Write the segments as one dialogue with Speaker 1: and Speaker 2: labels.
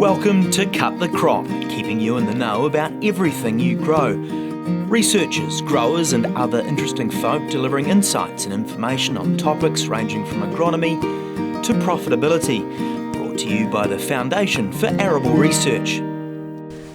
Speaker 1: Welcome to Cut the Crop, keeping you in the know about everything you grow. Researchers, growers and other interesting folk delivering insights and information on topics ranging from agronomy to profitability. Brought to you by the Foundation for Arable Research.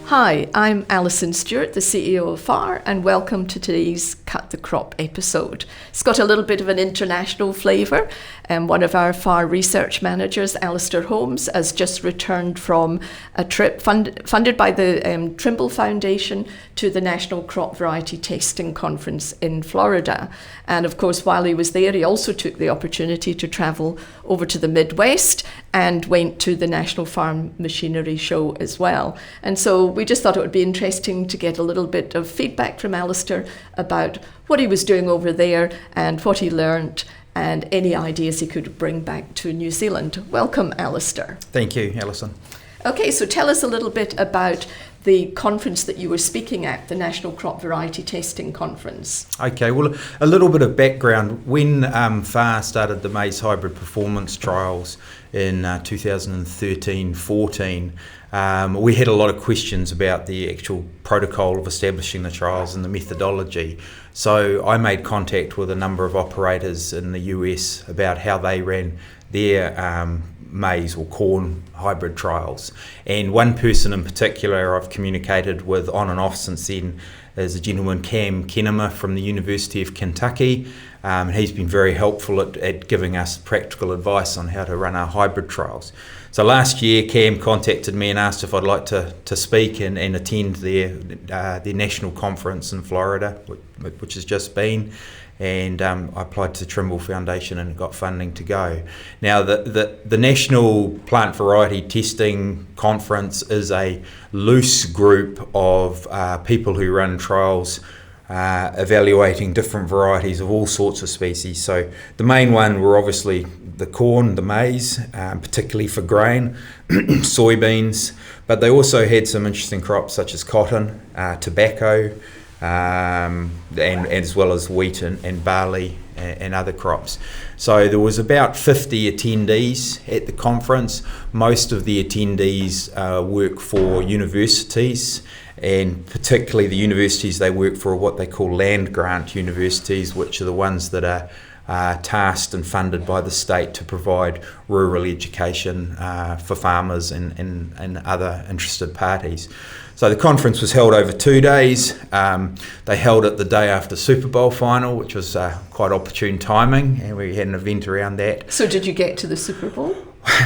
Speaker 2: Hi, I'm Alison Stewart, the CEO of FAR, and welcome to today's Cut the Crop episode. It's got a little bit of an international flavour. One of our FAR research managers, Allister Holmes, has just returned from a trip funded by the Trimble Foundation to the National Crop Variety Testing Conference in Florida. And of course, while he was there, he also took the opportunity to travel over to the Midwest and went to the National Farm Machinery Show as well. And so we just thought it would be interesting to get a little bit of feedback from Allister about what he was doing over there and what he learned and any ideas he could bring back to New Zealand. Welcome, Allister.
Speaker 3: Thank you, Alison.
Speaker 2: Okay, so tell us a little bit about the conference that you were speaking at, the National Crop Variety Testing Conference.
Speaker 3: Okay, well, a little bit of background. When FAR started the maize hybrid performance trials in 2013-14, we had a lot of questions about the actual protocol of establishing the trials and the methodology. So I made contact with a number of operators in the US about how they ran their maize or corn hybrid trials. And one person in particular I've communicated with on and off since then is a gentleman, Cam Kenema from the University of Kentucky. He's been very helpful at giving us practical advice on how to run our hybrid trials. So last year, Cam contacted me and asked if I'd like to speak and attend their national conference in Florida, which has just been. And I applied to the Trimble Foundation and got funding to go. Now, the National Plant Variety Testing Conference is a loose group of people who run trials evaluating different varieties of all sorts of species. So the main one were obviously the corn, the maize, particularly for grain, soybeans, but they also had some interesting crops such as cotton, tobacco, and as well as wheat and barley and other crops. So there was about 50 attendees at the conference. Most of the attendees work for universities, and particularly the universities they work for are what they call land grant universities, which are the ones that are tasked and funded by the state to provide rural education for farmers and other interested parties. So the conference was held over 2 days. They held it the day after Super Bowl final, which was quite opportune timing, and we had an event around that.
Speaker 2: So did you get to the Super Bowl?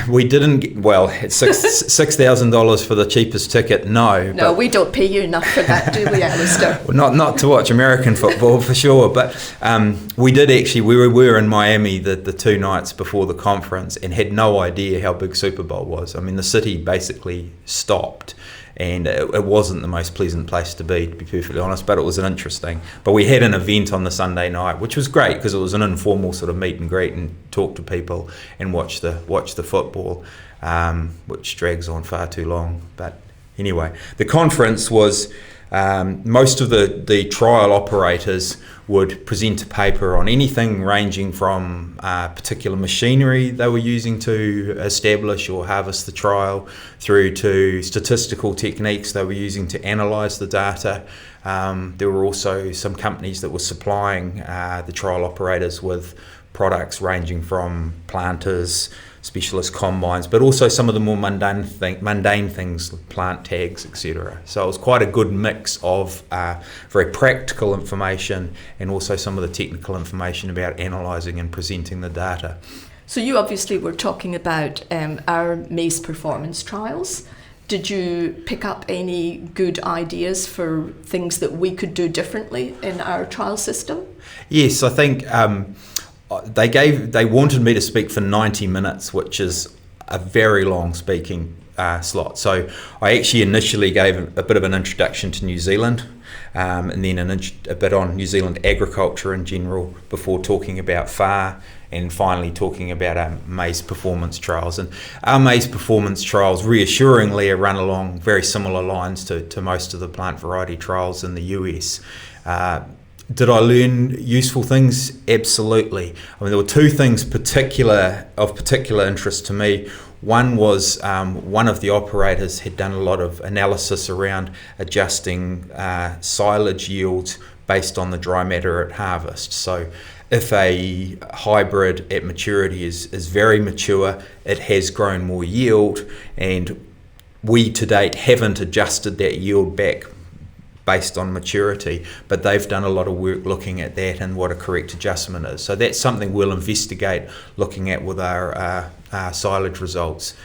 Speaker 3: We didn't it's $6,000 for the cheapest ticket, no.
Speaker 2: No, we don't pay you enough for that, do we, Allister?
Speaker 3: Well, not to watch American football for sure, but we did actually, we were in Miami the 2 nights before the conference and had no idea how big Super Bowl was. I mean, the city basically stopped. And it wasn't the most pleasant place to be perfectly honest, but it was interesting. But we had an event on the Sunday night, which was great because it was an informal sort of meet and greet and talk to people and watch the football, which drags on far too long. But anyway, the conference was most of the trial operators would present a paper on anything ranging from particular machinery they were using to establish or harvest the trial through to statistical techniques they were using to analyse the data. There were also some companies that were supplying the trial operators with products ranging from planters, specialist combines, but also some of the more mundane things, like plant tags, etc. So it was quite a good mix of very practical information and also some of the technical information about analysing and presenting the data.
Speaker 2: So you obviously were talking about our maize performance trials. Did you pick up any good ideas for things that we could do differently in our trial system?
Speaker 3: Yes, I think they wanted me to speak for 90 minutes, which is a very long speaking slot. So I actually initially gave a bit of an introduction to New Zealand and then a bit on New Zealand agriculture in general before talking about FAR and finally talking about our maize performance trials. And our maize performance trials reassuringly are run along very similar lines to most of the plant variety trials in the US. Did I learn useful things? Absolutely. I mean, there were 2 things of particular interest to me. One was one of the operators had done a lot of analysis around adjusting silage yields based on the dry matter at harvest. So if a hybrid at maturity is very mature, it has grown more yield, and we to date haven't adjusted that yield back based on maturity, but they've done a lot of work looking at that and what a correct adjustment is. So that's something we'll investigate looking at with our silage results.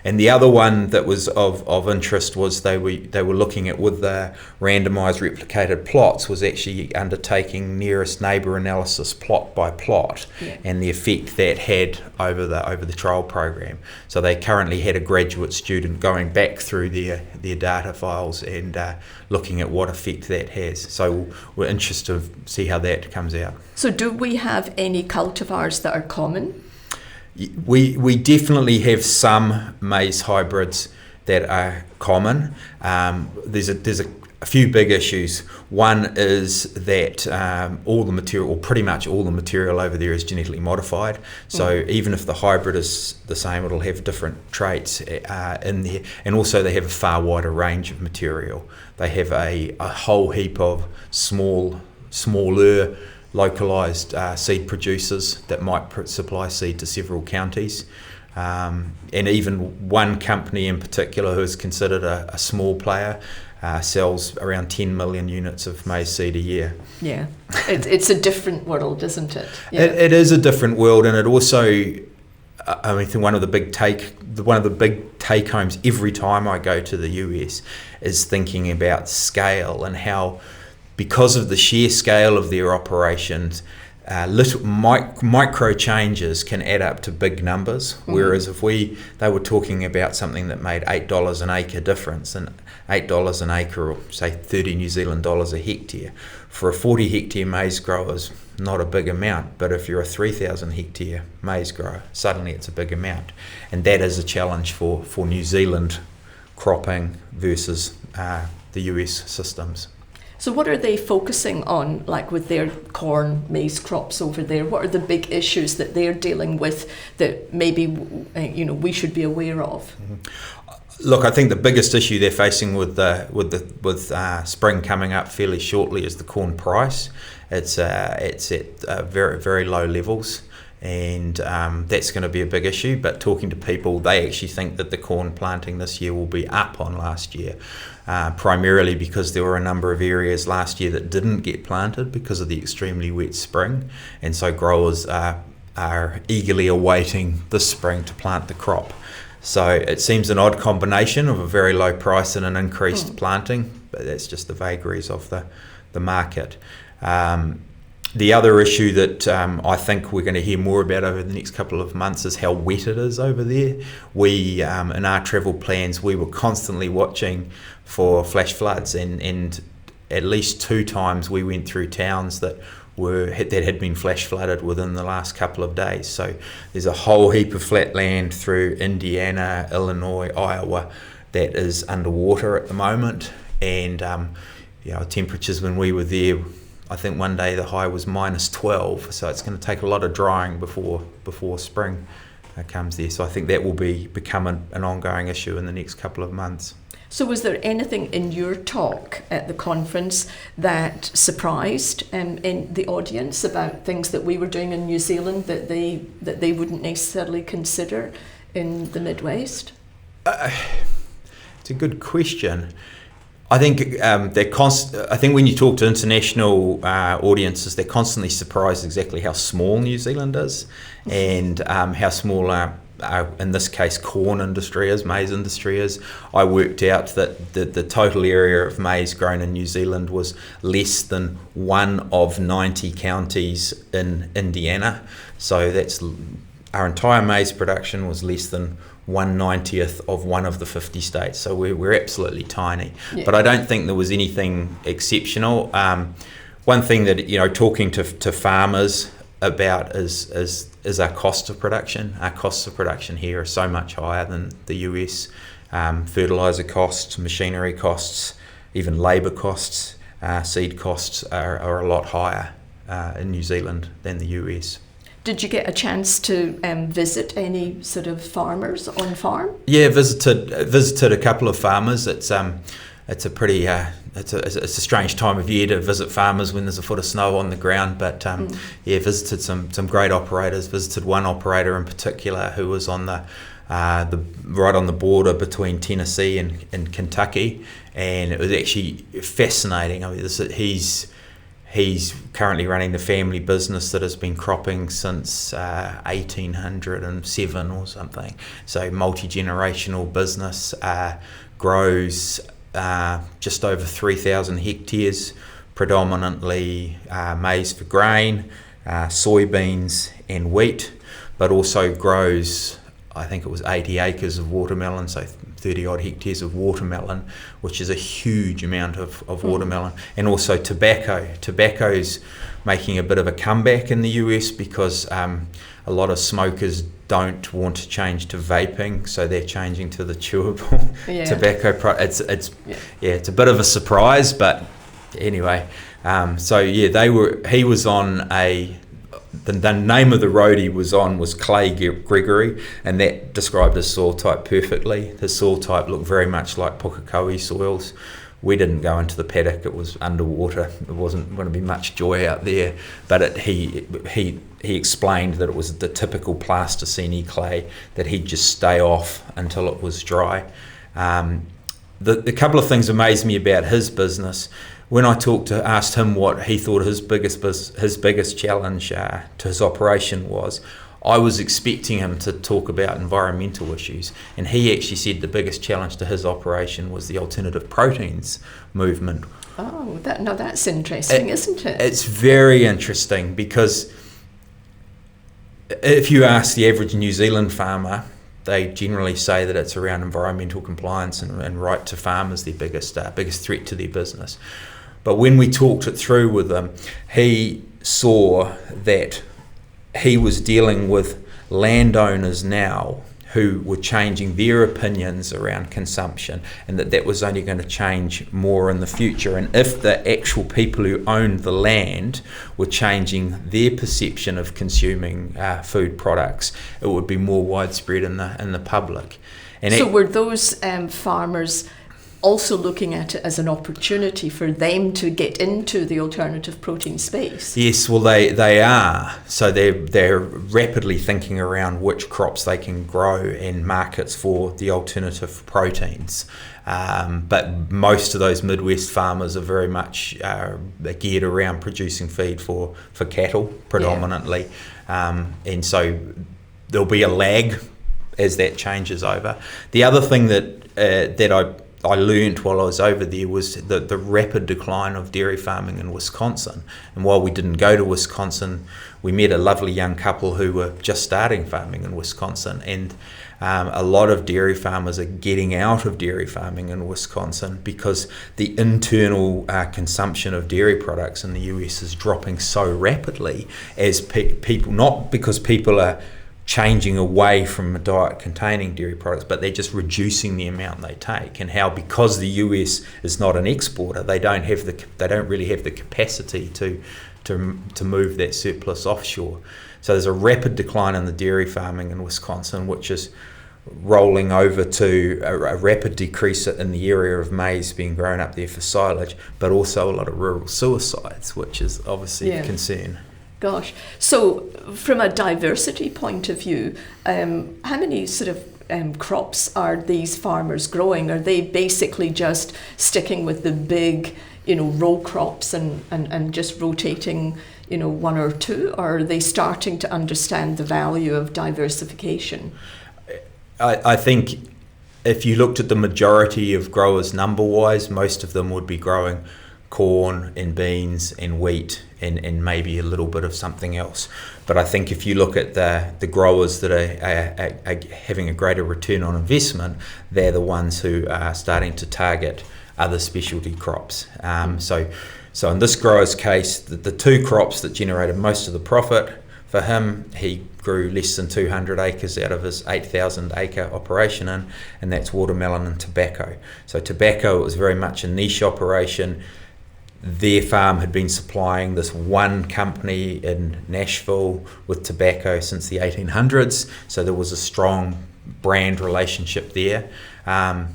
Speaker 3: And the other one that was of interest was they were looking at, with the randomised replicated plots, was actually undertaking nearest neighbour analysis plot by plot, and the effect that had over the trial program. So they currently had a graduate student going back through their data files and looking at what effect that has. So we're interested to see how that comes out.
Speaker 2: So do we have any cultivars that are common?
Speaker 3: We definitely have some maize hybrids that are common. There's a few big issues. One is that all the material, or pretty much all the material over there, is genetically modified. So even if the hybrid is the same, it'll have different traits in there. And also they have a far wider range of material. They have a whole heap of smaller localised seed producers that might supply seed to several counties, and even one company in particular who is considered a small player sells around 10 million units of maize seed a year.
Speaker 2: Yeah, it's a different world, isn't it? Yeah.
Speaker 3: It is a different world, and it also, I mean, one of the big take homes every time I go to the US is thinking about scale and how, because of the sheer scale of their operations, little micro changes can add up to big numbers. Whereas if they were talking about something that made $8 an acre difference, and $8 an acre, or say 30 New Zealand dollars a hectare, for a 40 hectare maize grower is not a big amount. But if you're a 3,000 hectare maize grower, suddenly it's a big amount, and that is a challenge for New Zealand cropping versus the US systems.
Speaker 2: So what are they focusing on, like with their corn, maize crops over there? What are the big issues that they're dealing with that maybe we should be aware of?
Speaker 3: Look, I think the biggest issue they're facing with spring coming up fairly shortly is the corn price. It's at very, very low levels, and that's going to be a big issue. But talking to people, they actually think that the corn planting this year will be up on last year, primarily because there were a number of areas last year that didn't get planted because of the extremely wet spring, and so growers are eagerly awaiting this spring to plant the crop. So it seems an odd combination of a very low price and an increased planting, but that's just the vagaries of the market. The other issue that I think we're going to hear more about over the next couple of months is how wet it is over there. We, in our travel plans, we were constantly watching for flash floods, and at least 2 times we went through towns that had been flash flooded within the last couple of days. So there's a whole heap of flat land through Indiana, Illinois, Iowa that is underwater at the moment, and temperatures when we were there, I think one day the high was -12, so it's going to take a lot of drying before spring comes there. So I think that will become an ongoing issue in the next couple of months.
Speaker 2: So was there anything in your talk at the conference that surprised in the audience about things that we were doing in New Zealand that they wouldn't necessarily consider in the Midwest?
Speaker 3: It's a good question. I think I think when you talk to international audiences, they're constantly surprised exactly how small New Zealand is, and how small in this case corn industry is, maize industry is. I worked out that the total area of maize grown in New Zealand was less than 1 of 90 counties in Indiana. So that's our entire maize production was less than 1/90th of one of the 50 states, so we're absolutely tiny. Yeah. But I don't think there was anything exceptional. One thing that talking to farmers about is our cost of production. Our costs of production here are so much higher than the US. Fertilizer costs, machinery costs, even labour costs, seed costs are a lot higher in New Zealand than the US.
Speaker 2: Did you get a chance to visit any sort of farmers on farm?
Speaker 3: Yeah, visited a couple of farmers. It's a pretty it's a strange time of year to visit farmers when there's a foot of snow on the ground. But visited some great operators. Visited one operator in particular who was on the right on the border between Tennessee and Kentucky, and it was actually fascinating. I mean, he's currently running the family business that has been cropping since 1807 or something. So multi-generational business, grows just over 3,000 hectares, predominantly maize for grain, soybeans and wheat, but also grows, I think it was 80 acres of watermelon, so 30 odd hectares of watermelon, which is a huge amount of watermelon, and also tobacco. Tobacco's making a bit of a comeback in the US because a lot of smokers don't want to change to vaping, so they're changing to the chewable tobacco. It's a bit of a surprise, but anyway. He was on the name of the road he was on was Clay Gregory, and that described his soil type perfectly. His soil type looked very much like Pukekohe soils. We didn't go into the paddock, it was underwater. There wasn't going to be much joy out there, but he explained that it was the typical plasticine clay that he'd just stay off until it was dry. The couple of things amazed me about his business. When I asked him what he thought his biggest challenge to his operation was, I was expecting him to talk about environmental issues, and he actually said the biggest challenge to his operation was the alternative proteins movement.
Speaker 2: Oh, that's interesting, isn't it?
Speaker 3: It's very interesting because if you ask the average New Zealand farmer, they generally say that it's around environmental compliance and right to farm is their biggest threat to their business. But when we talked it through with him, he saw that he was dealing with landowners now who were changing their opinions around consumption, and that was only going to change more in the future. And if the actual people who owned the land were changing their perception of consuming food products, it would be more widespread in the public. And
Speaker 2: so were those farmers also looking at it as an opportunity for them to get into the alternative protein space?
Speaker 3: Yes, well they are. So they're rapidly thinking around which crops they can grow and markets for the alternative proteins. But most of those Midwest farmers are very much geared around producing feed for cattle predominantly. And so there'll be a lag as that changes over. The other thing that I learnt while I was over there was the rapid decline of dairy farming in Wisconsin. And while we didn't go to Wisconsin, we met a lovely young couple who were just starting farming in Wisconsin. And a lot of dairy farmers are getting out of dairy farming in Wisconsin because the internal consumption of dairy products in the US is dropping so rapidly as people, not because people are changing away from a diet containing dairy products, but they're just reducing the amount they take, and how because the US is not an exporter, they don't really have the capacity to move that surplus offshore. So there's a rapid decline in the dairy farming in Wisconsin, which is rolling over to a rapid decrease in the area of maize being grown up there for silage, but also a lot of rural suicides, which is obviously a concern.
Speaker 2: Gosh. So from a diversity point of view, how many sort of crops are these farmers growing? Are they basically just sticking with the big, row crops and just rotating, one or two? Or are they starting to understand the value of diversification?
Speaker 3: I think if you looked at the majority of growers number-wise, most of them would be growing corn and beans and wheat and maybe a little bit of something else. But I think if you look at the growers that are having a greater return on investment, they're the ones who are starting to target other specialty crops. So in this grower's case, the two crops that generated most of the profit for him, he grew less than 200 acres out of his 8,000 acre operation and that's watermelon and tobacco. So tobacco was very much a niche operation. their farm had been supplying this one company in Nashville with tobacco since the 1800s, so there was a strong brand relationship there. And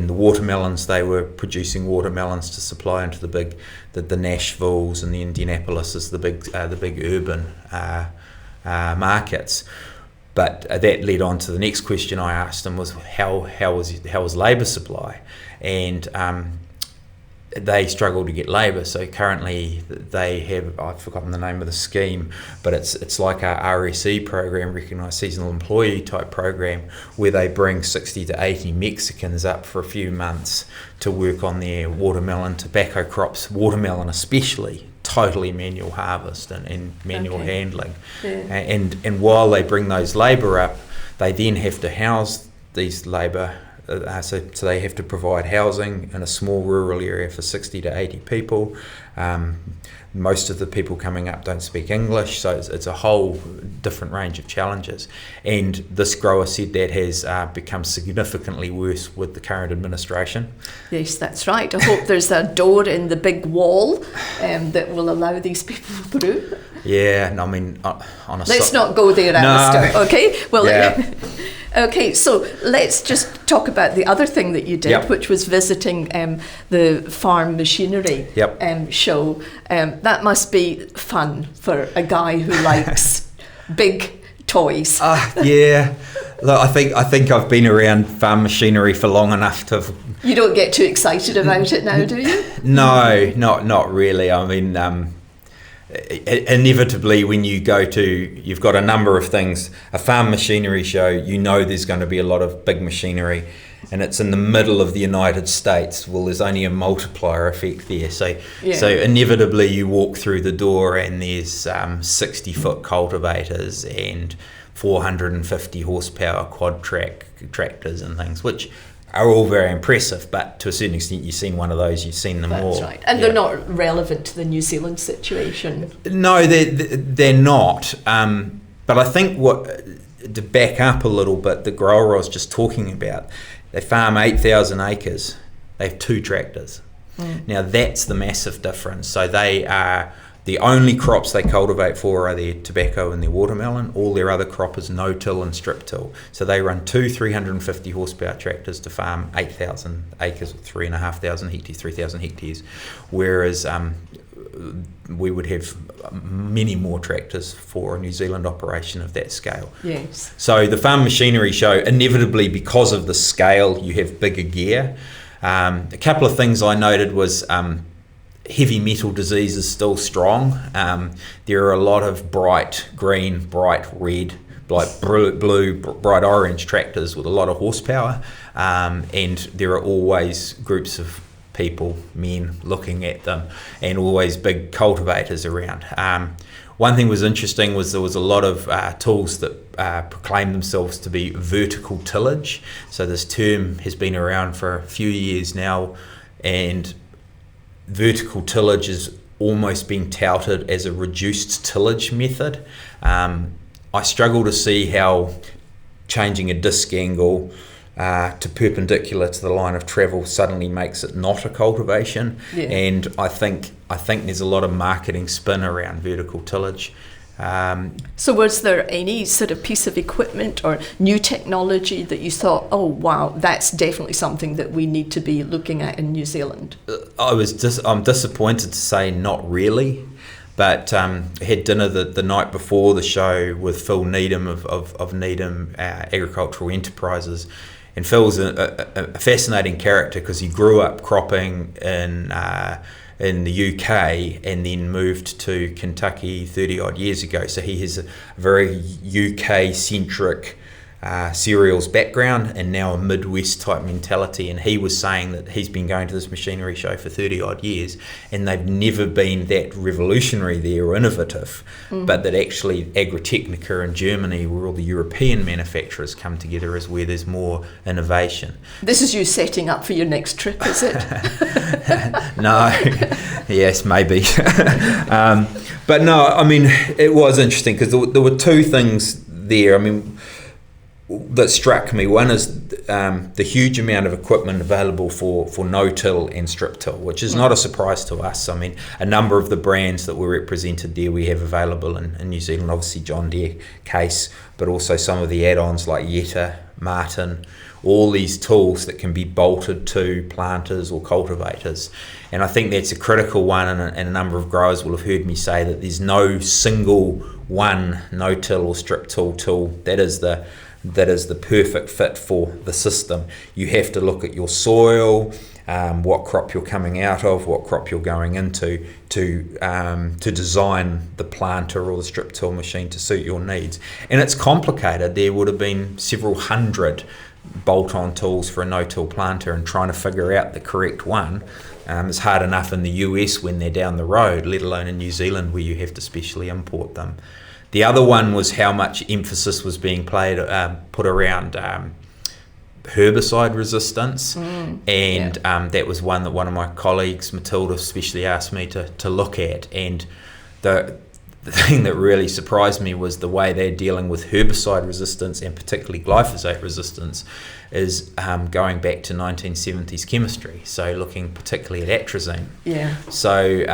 Speaker 3: the watermelons, they were producing watermelons to supply into the Nashvilles and the Indianapolises, the big urban markets. But that led on to the next question I asked them was how was labour supply, and they struggle to get labour. So currently they have, I've forgotten the name of the scheme, but it's like a RSE program, recognised seasonal employee type program, where they bring 60 to 80 Mexicans up for a few months to work on their watermelon, tobacco crops, watermelon especially, totally manual harvest and manual handling.
Speaker 2: Yeah.
Speaker 3: And while they bring those labour up, they then have to house these labour. So they have to provide housing in a small rural area for 60 to 80 people. Most of the people coming up don't speak English, so it's a whole different range of challenges. And this grower said that has become significantly worse with the current administration.
Speaker 2: Yes, that's right. I hope there's a door in the big wall that will allow these people through.
Speaker 3: Yeah, no, I mean,
Speaker 2: let's not go there, Allister.
Speaker 3: No.
Speaker 2: Okay, well,
Speaker 3: yeah.
Speaker 2: Okay, so let's just talk about the other thing that you did,
Speaker 3: Yep.
Speaker 2: which was visiting the farm machinery
Speaker 3: Yep.
Speaker 2: show. That must be fun for a guy who likes big toys.
Speaker 3: Yeah. Look, I think I've been around farm machinery for long enough to.
Speaker 2: You don't get too excited about it now, do you?
Speaker 3: No, not really. I mean, inevitably when you go to, you've got a number of things. A farm machinery show, you know there's going to be a lot of big machinery, and it's in the middle of the United States. Well, there's only a multiplier effect there. So inevitably you walk through the door and there's 60-foot cultivators and 450 horsepower quad track tractors and things, which are all very impressive, but to a certain extent you've seen one of those, you've seen them all.
Speaker 2: That's right. And they're not relevant to the New Zealand situation.
Speaker 3: No, they're not. But I think to back up a little bit, the grower I was just talking about, they farm 8,000 acres, they have 2 tractors. Now that's the massive difference. So they are, the only crops they cultivate for are their tobacco and their watermelon. All their other crop is no-till and strip-till. So they run 2 350 horsepower tractors to farm 8,000 acres, 3,500 hectares, 3,000 hectares, whereas we would have many more tractors for a New Zealand operation of that scale.
Speaker 2: Yes.
Speaker 3: So the farm machinery show, inevitably because of the scale, you have bigger gear. A couple of things I noted was heavy metal disease is still strong. There are a lot of bright green, bright red, like blue, bright orange tractors with a lot of horsepower, and there are always groups of people, men, looking at them, and always big cultivators around. One thing was interesting was there was a lot of tools that proclaim themselves to be vertical tillage. So this term has been around for a few years now, and vertical tillage is almost being touted as a reduced tillage method. I struggle to see how changing a disc angle to perpendicular to the line of travel suddenly makes it not a cultivation.
Speaker 2: Yeah.
Speaker 3: And I think there's a lot of marketing spin around vertical tillage.
Speaker 2: So was there any sort of piece of equipment or new technology that you thought, oh wow, that's definitely something that we need to be looking at in New Zealand?
Speaker 3: I'm disappointed to say not really, but I had dinner the night before the show with Phil Needham of Needham Agricultural Enterprises, and Phil's a fascinating character because he grew up cropping in the UK and then moved to Kentucky 30 odd years ago. So he has a very UK centric cereals background and now a Midwest type mentality, and he was saying that he's been going to this machinery show for 30 odd years and they've never been that revolutionary there or innovative, but that actually Agritechnica in Germany, where all the European manufacturers come together, is where there's more innovation.
Speaker 2: This is you setting up for your next trip, is it?
Speaker 3: No, yes, maybe. But no, I mean, it was interesting because there were 2 things there. I mean, that struck me. One is the huge amount of equipment available for no-till and strip-till, which is not a surprise to us. I mean, a number of the brands that were represented there we have available in New Zealand, obviously John Deere, Case, but also some of the add-ons like Yetta, Martin, all these tools that can be bolted to planters or cultivators. And I think that's a critical one, and a number of growers will have heard me say that there's no single one no-till or strip-till tool that is the perfect fit for the system. You have to look at your soil, what crop you're coming out of, what crop you're going into, to design the planter or the strip till machine to suit your needs. And it's complicated. There would have been several hundred bolt-on tools for a no-till planter, and trying to figure out the correct one is hard enough in the US when they're down the road, let alone in New Zealand where you have to specially import them. The other one was how much emphasis was being put around herbicide resistance, that was one that one of my colleagues, Matilda, especially asked me to look at. And the thing that really surprised me was the way they're dealing with herbicide resistance, and particularly glyphosate resistance, is going back to 1970s chemistry, so looking particularly at atrazine. Yeah. So,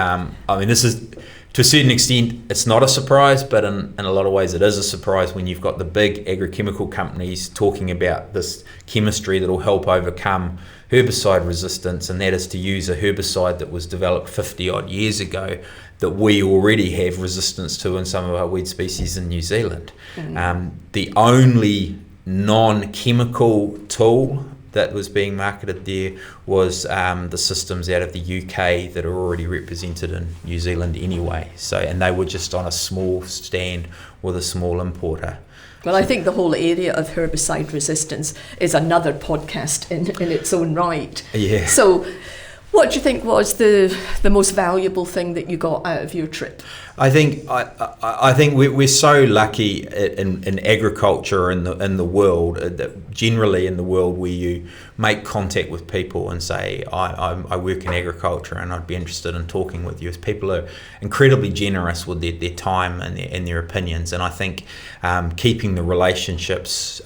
Speaker 3: I mean, this is, to a certain extent, it's not a surprise, but in a lot of ways it is a surprise when you've got the big agrochemical companies talking about this chemistry that will help overcome herbicide resistance, and that is to use a herbicide that was developed 50 odd years ago that we already have resistance to in some of our weed species in New Zealand. The only non-chemical tool that was being marketed there was the systems out of the UK that are already represented in New Zealand anyway. So, and they were just on a small stand with a small importer.
Speaker 2: Well, I think the whole area of herbicide resistance is another podcast in its own right.
Speaker 3: Yeah.
Speaker 2: So, what do you think was the most valuable thing that you got out of your trip?
Speaker 3: I think we're so lucky in agriculture in the world, generally in the world, where you make contact with people and say, I work in agriculture and I'd be interested in talking with you. As people are incredibly generous with their time and their opinions, and I think keeping the relationships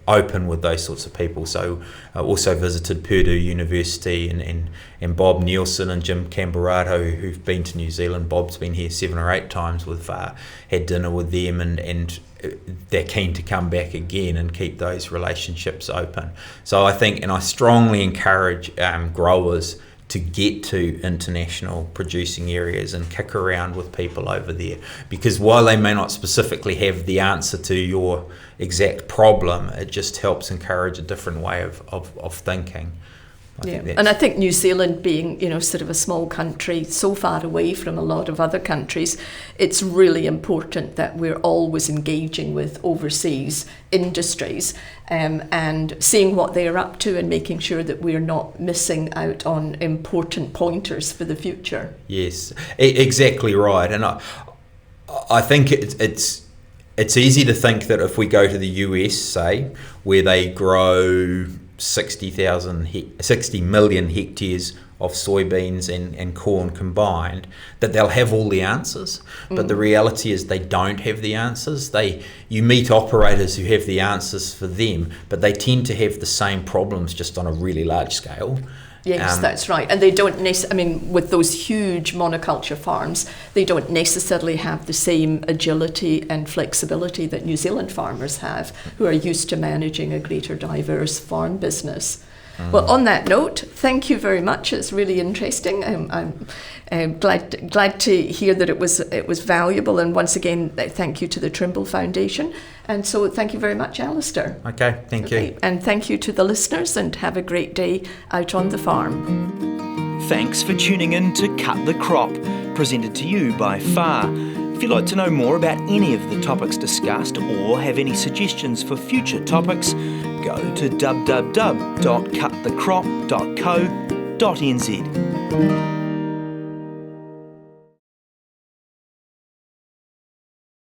Speaker 3: open with those sorts of people. So I also visited Purdue University and Bob Nielsen and Jim Camberado, who've been to New Zealand. Bob's been here 7 or 8 times. We've had dinner with them, and they're keen to come back again and keep those relationships open. So I think, and I strongly encourage growers to get to international producing areas and kick around with people over there, because while they may not specifically have the answer to your exact problem, it just helps encourage a different way of thinking.
Speaker 2: And I think New Zealand being, sort of a small country so far away from a lot of other countries, it's really important that we're always engaging with overseas industries and seeing what they're up to and making sure that we're not missing out on important pointers for the future.
Speaker 3: Yes, exactly right. And I think it's easy to think that if we go to the US, say, where they grow 60 million hectares of soybeans and corn combined, that they'll have all the answers. But the reality is they don't have the answers. You meet operators who have the answers for them, but they tend to have the same problems, just on a really large scale.
Speaker 2: Yes, that's right. And they don't with those huge monoculture farms, they don't necessarily have the same agility and flexibility that New Zealand farmers have, who are used to managing a greater diverse farm business. Well, on that note, thank you very much. It's really interesting. I'm glad to hear that it was valuable. And once again, thank you to the Trimble Foundation. And so thank you very much, Allister.
Speaker 3: Okay, thank you.
Speaker 2: And thank you to the listeners, and have a great day out on the farm.
Speaker 1: Thanks for tuning in to Cut the Crop, presented to you by FAR. If you'd like to know more about any of the topics discussed or have any suggestions for future topics, go to www.cutthecrop.co.nz.